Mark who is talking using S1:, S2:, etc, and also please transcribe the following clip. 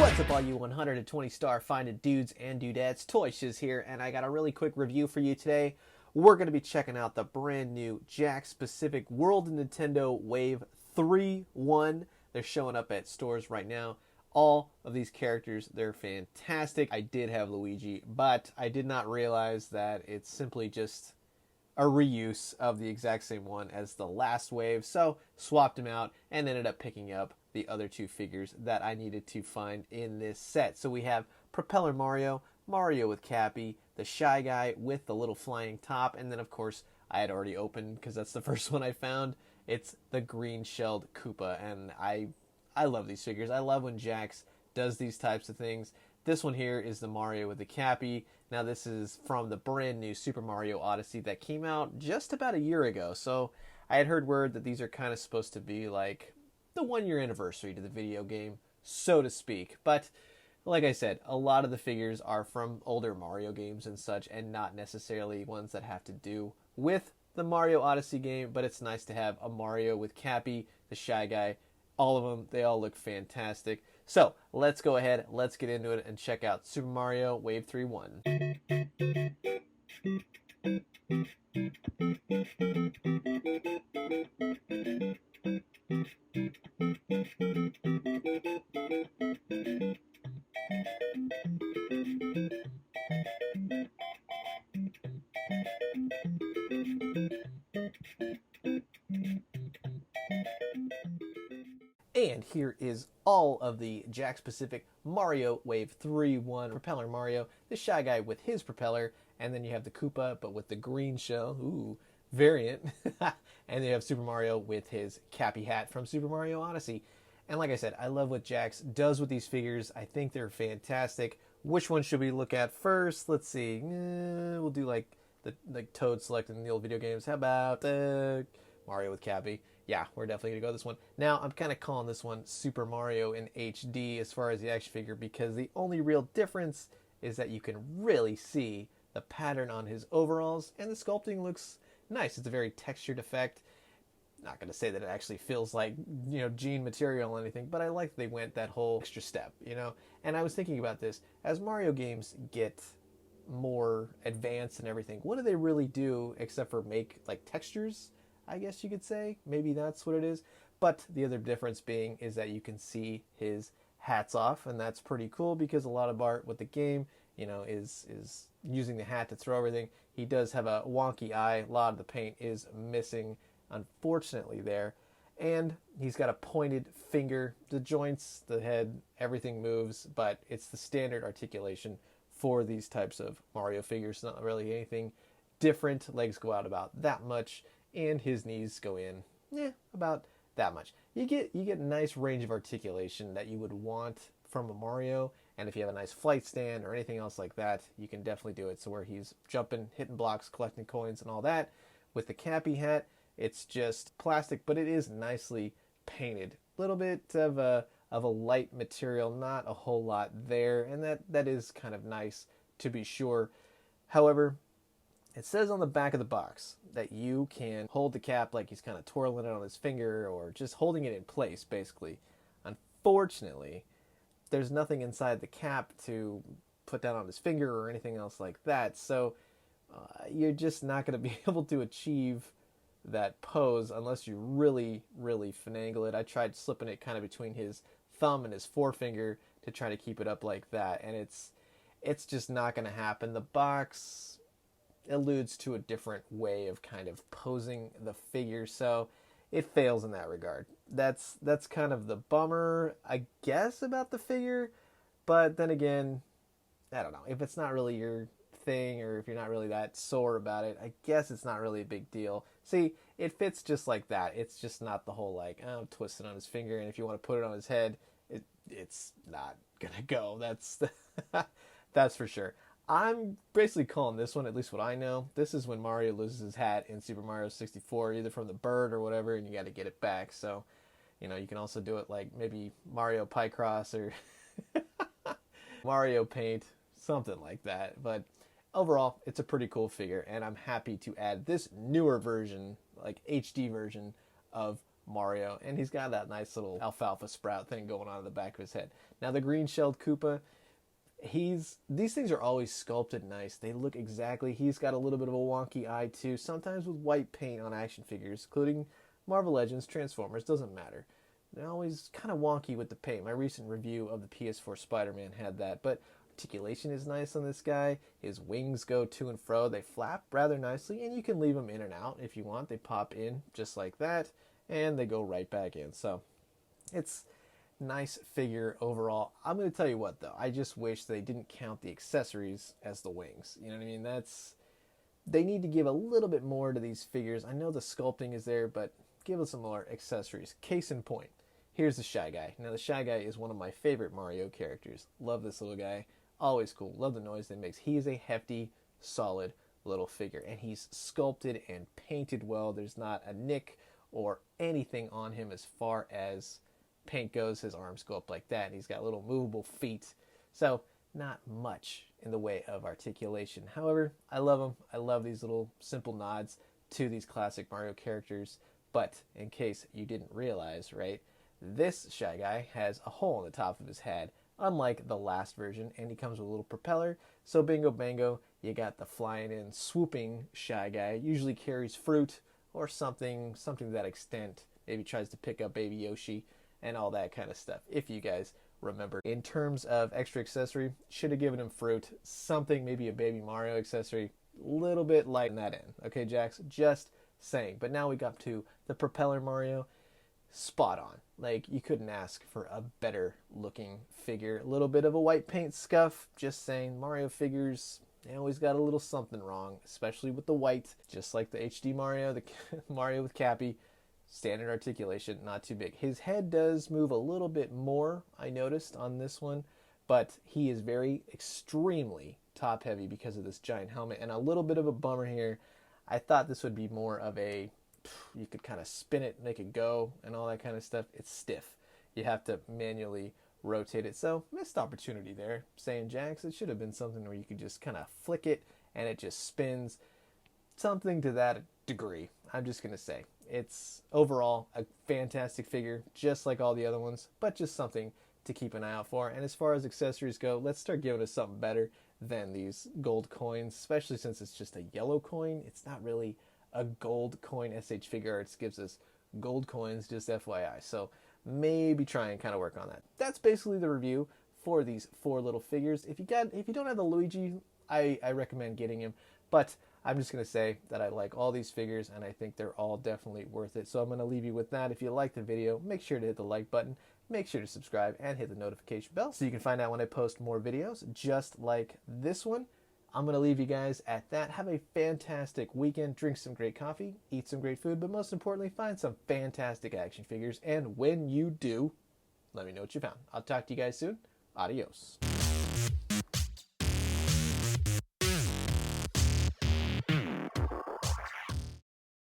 S1: What's up all you 120 star finding dudes and dudettes, Toy Shiz here, and I got a really quick review for you today. We're going to be checking out the brand new Jakks Pacific World Nintendo Wave 3-1. They're showing up at stores right now. All of these characters, they're fantastic. I did have Luigi, but I did not realize that it's simply just a reuse of the exact same one as the last wave, so swapped them out and ended up picking up the other two figures that I needed to find in this set. So we have Propeller Mario, Mario with Cappy, the Shy Guy with the little flying top, and then of course I had already opened because that's the first one I found. It's the green-shelled Koopa, and I love these figures. I love when Jakks does these types of things. This one here is the Mario with the Cappy. Now this is from the brand new Super Mario Odyssey that came out just about a year ago. So I had heard word that these are kind of supposed to be like the 1-year anniversary to the video game, so to speak. But like I said, a lot of the figures are from older Mario games and such, and not necessarily ones that have to do with the Mario Odyssey game. But it's nice to have a Mario with Cappy, the Shy Guy. All of them, they all look fantastic. So let's go ahead, let's get into it and check out Super Mario Wave 3-1. And here is all of the Jakks Pacific Mario Wave 3-1. Propeller Mario, the Shy Guy with his propeller, and then you have the Koopa, but with the green shell, ooh, variant. And you have Super Mario with his Cappy hat from Super Mario Odyssey. And like I said, I love what Jakks does with these figures. I think they're fantastic. Which one should we look at first? Let's see. We'll do like the Toad selected in the old video games. How about Mario with Cappy? Yeah, we're definitely going to go this one. Now, I'm kind of calling this one Super Mario in HD as far as the action figure, because the only real difference is that you can really see the pattern on his overalls, and the sculpting looks nice. It's a very textured effect. Not going to say that it actually feels like, jean material or anything, but I like they went that whole extra step, And I was thinking about this. As Mario games get more advanced and everything, what do they really do except for make, like, textures? I guess you could say. Maybe that's what it is. But the other difference being is that you can see his hats off, and that's pretty cool because a lot of art with the game, is using the hat to throw everything. He does have a wonky eye. A lot of the paint is missing, unfortunately, there. And he's got a pointed finger. The joints, the head, everything moves, but it's the standard articulation for these types of Mario figures. Not really anything different. Legs go out about that much, and his knees go in, about that much. You get a nice range of articulation that you would want from a Mario, and if you have a nice flight stand or anything else like that, you can definitely do it. So where he's jumping, hitting blocks, collecting coins, and all that. With the Cappy hat, it's just plastic, but it is nicely painted. A little bit of a light material, not a whole lot there, and that is kind of nice to be sure. However, it says on the back of the box that you can hold the cap like he's kind of twirling it on his finger or just holding it in place, basically. Unfortunately, there's nothing inside the cap to put down on his finger or anything else like that, so you're just not going to be able to achieve that pose unless you really, really finagle it. I tried slipping it kind of between his thumb and his forefinger to try to keep it up like that, and it's just not going to happen. The box alludes to a different way of kind of posing the figure, so it fails in that regard. That's kind of the bummer, I guess, about the figure. But then again, I don't know. If it's not really your thing, or if you're not really that sore about it, I guess it's not really a big deal. See, it fits just like that. It's just not the whole twist it on his finger, and if you want to put it on his head, it's not gonna go. That's for sure. I'm basically calling this one, at least what I know, this is when Mario loses his hat in Super Mario 64, either from the bird or whatever, and you got to get it back. So, you can also do it like maybe Mario Picross or Mario Paint, something like that. But overall, it's a pretty cool figure, and I'm happy to add this newer version, like HD version, of Mario, and he's got that nice little alfalfa sprout thing going on in the back of his head. Now the green-shelled Koopa, these things are always sculpted nice. They look exactly, he's got a little bit of a wonky eye too, sometimes with white paint on action figures, including Marvel Legends, Transformers, doesn't matter. They're always kind of wonky with the paint. My recent review of the PS4 Spider-Man had that, but articulation is nice on this guy. His wings go to and fro. They flap rather nicely, and you can leave them in and out if you want. They pop in just like that, and they go right back in. So it's nice figure overall. I'm going to tell you what, though. I just wish they didn't count the accessories as the wings. You know what I mean? They need to give a little bit more to these figures. I know the sculpting is there, but give us some more accessories. Case in point, here's the Shy Guy. Now, the Shy Guy is one of my favorite Mario characters. Love this little guy. Always cool. Love the noise that makes. He is a hefty, solid little figure, and he's sculpted and painted well. There's not a nick or anything on him as far as paint goes. His arms go up like that. He's got little movable feet. So not much in the way of articulation. However, I love him. I love these little simple nods to these classic Mario characters. But in case you didn't realize, right, this Shy Guy has a hole in the top of his head, unlike the last version, and he comes with a little propeller. So bingo bango, you got the flying in, swooping Shy Guy. Usually carries fruit or something to that extent. Maybe tries to pick up Baby Yoshi and all that kind of stuff, if you guys remember. In terms of extra accessory, should have given him fruit, something, maybe a Baby Mario accessory, little bit light in that end. Okay, Jakks, just saying. But now we got to the Propeller Mario. Spot on. Like, you couldn't ask for a better looking figure. A little bit of a white paint scuff, just saying. Mario figures, they always got a little something wrong, especially with the white. Just like the HD Mario, the Mario with Cappy. Standard articulation, not too big. His head does move a little bit more, I noticed on this one, but he is very extremely top heavy because of this giant helmet. And a little bit of a bummer here. I thought this would be more of a, you could kind of spin it, make it go, and all that kind of stuff. It's stiff. You have to manually rotate it. So, missed opportunity there. Saying Jakks, it should have been something where you could just kind of flick it and it just spins. Something to that degree. I'm just going to say. It's overall a fantastic figure, just like all the other ones, but just something to keep an eye out for. And as far as accessories go, let's start giving us something better than these gold coins, especially since it's just a yellow coin. It's not really a gold coin. SH Figure Arts gives us gold coins, just FYI. So maybe try and kind of work on that. That's basically the review for these 4 little figures. If you don't have the Luigi, I recommend getting him. But I'm just going to say that I like all these figures, and I think they're all definitely worth it. So I'm going to leave you with that. If you like the video, make sure to hit the like button. Make sure to subscribe and hit the notification bell so you can find out when I post more videos just like this one. I'm going to leave you guys at that. Have a fantastic weekend. Drink some great coffee, eat some great food, but most importantly, find some fantastic action figures. And when you do, let me know what you found. I'll talk to you guys soon. Adios.